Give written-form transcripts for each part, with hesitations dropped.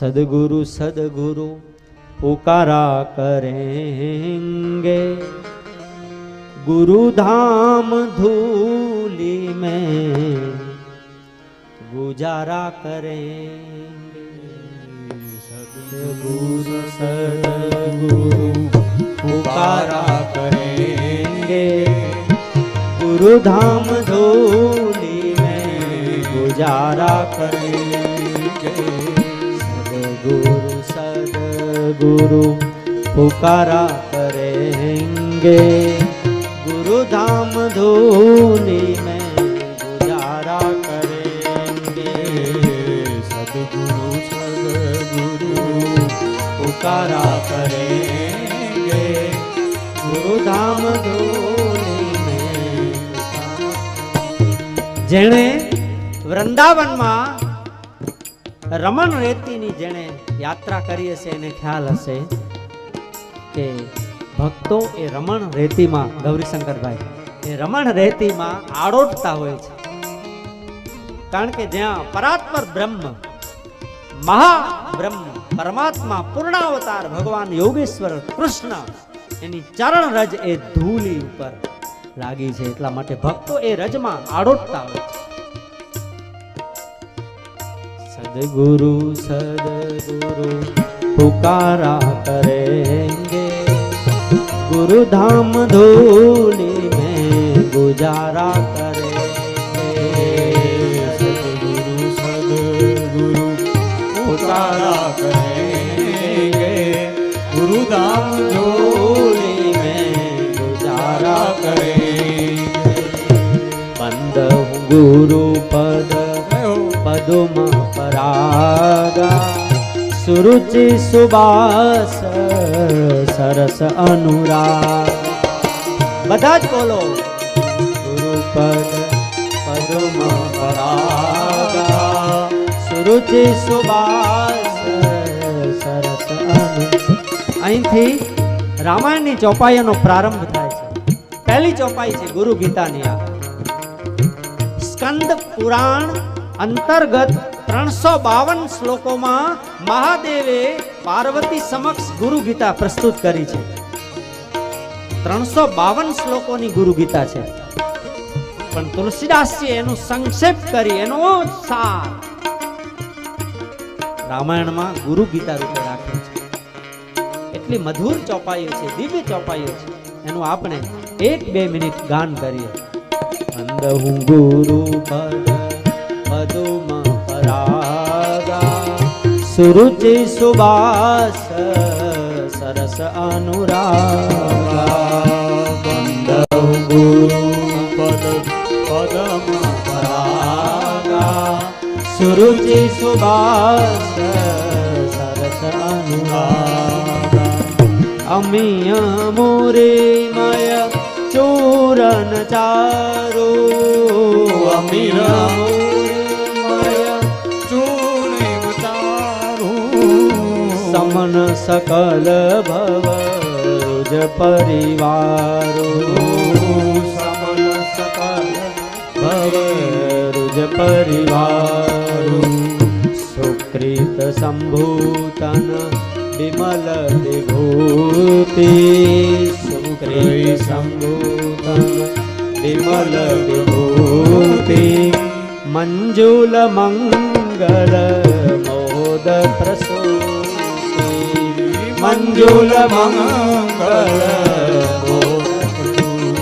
सदगुरु सदगुरु पुकारा करेंगे, गुरु धाम धूली में गुजारा करेंगे। सदगुरु सदगुरु पुकारा करेंगे, गुरु धाम धूली में गुजारा करेंगे। सदगुरु सदगुरु पुकारा करेंगे, गुरु धाम धूली में गुजारा करेंगे। सदगुरु सदगुरु पुकारा करेंगे, गुरु धाम धूली में। जेणे वृंदावन में रमण रेतीनी जेणे यात्रा करी हशे एने ख्याल हशे के भक्तो ए रमण रेती में गौरीशंकर भाई ए रमण रेती में आड़ोटता होय छे, कारण के ज्यां परात्पर ब्रह्म महाब्रह्म परमात्मा पूर्णावतार भगवान योगेश्वर कृष्ण एनी चरण रज ए धूली ऊपर लागी छे, એટલા માટે ભક્તો એ રજમાં આડોટતા હોય છે। सदगुरु सदगुरु पुकारा करेंगे, गुरु धाम धूली में गुजारा करेंगे। सदगुरु सदगुरु पुकारा करेंगे, गुरु धाम धूली में गुजारा करेंगे। बंद हूँ गुरु पद पदुम परागा, सुरुचि सुबास सरस अनुराग। बधाज बोलो। गुरु पद पदुम परागा, सुरुचि सुबास सरस अनुराग। અહીંથી રામાયણની ચોપાઈનો પ્રારંભ થાય છે। પહેલી ચોપાઈ છે ગુરુ ગીતાની। આ સ્કંદ પુરાણ अंतर्गत 352 श्लोकों में महादेवे पार्वती समक्ष गुरु गीता प्रस्तुत करी छे। 352 श्लोकों नी गुरु गीता छे, पण तुलसीदास जी एनु संक्षेप करी एनो सार रामायण में गुरु गीता रूपे राखे छे। एटली मधुर चौपाईओ छे, दिव्य चौपाईओ छे, एनु आपणे 1-2 मिनिट गान करीए। बंद हूँ गुरु पद पदुम परागा, सुरुचि सुबास सरस अनुरागा। बंद गुरु पद पदम परागा, सुरुचि सुबास सरस अनुरागा। अमीय मुरीमय चूरन चारु, अमीर समन सकल भव रुज परिवारो, समन सकल भव रुज परिवारो। सुकृत संभूतन विमल विभूति, सुकृत संभूतन विमल विभूति। मंजुल मंगल मोद प्रसूति, मंजुल मंगल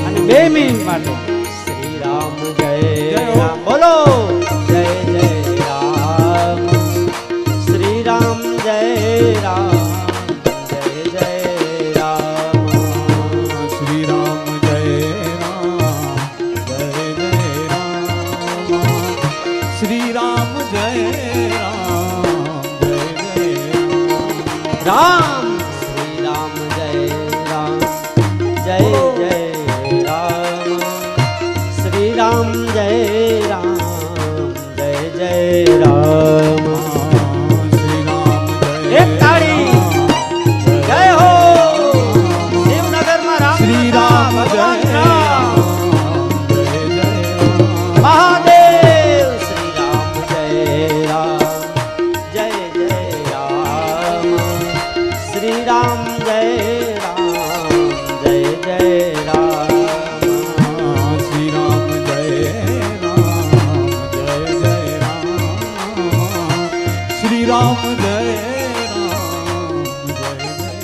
અને 2 મિનિટ માટે શ્રી રામ જય રામ બોલો। જય જય રામ, શ્રી રામ જય રામ, જય જય રામ, શ્રી રામ જય રામ, જય જય રામ, શ્રી રામ જય રામ, જય જય રામ।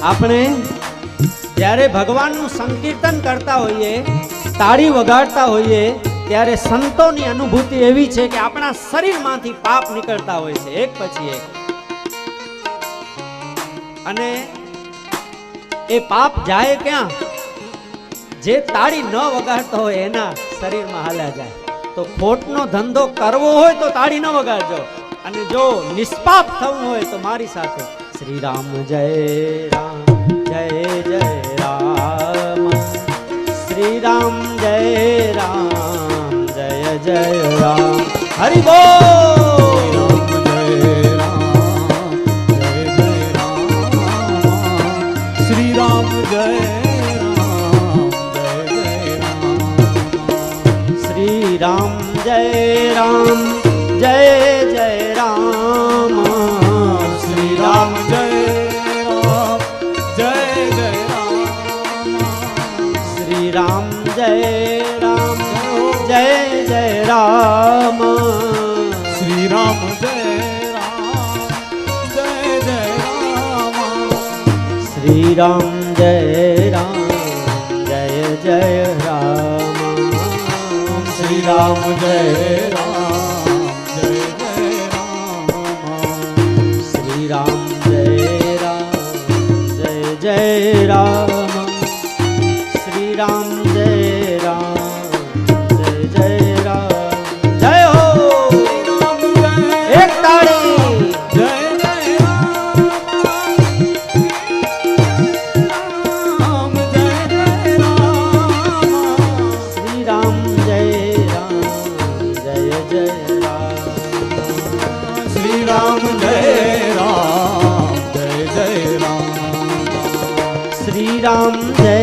આપણે જ્યારે ભગવાનનું સંકીર્તન કરતા હોઈએ, તાળી વગાડતા હોઈએ, ત્યારે સંતોની અનુભૂતિ એવી છે કે આપણા શરીરમાંથી પાપ નીકળતા હોય છે એક પછી એક, અને એ પાપ જાય ક્યાં? જે તાળી ન વગાડતો હોય એના શરીરમાં હાલ્યા જાય. તો ખોટનો ધંધો કરવો હોય તો તાળી ન વગાડજો, અને જો નિષ્પાપ થવું હોય તો મારી સાથે શ્રી રામ જય રામ જય જય રામ, શ્રી રામ જય રામ જય જય રામ. હરિ બોલ. શ્રી રામ જય રામ જય રામ જય જય રામ, શ્રી રામ જય રામ જય જય રામ, શ્રી રામ જય રામ જય જય રામ, શ્રી રામ જય રામ જય જય રામ, શ્રી રામ જય રામ જય જય રામ, શ્રી રામ જય રામ જય જય રામ, શ્રી રામ જય રામ જય જય રામ, શ્રી રામ જય રામ જય જય રામ. જય હો. એક તાળી. જય જય રામ જય જય રામ, શ્રી રામ જય રામ જય જય રામ, શ્રી રામ જય રામ જય જય રામ, શ્રી રામ જય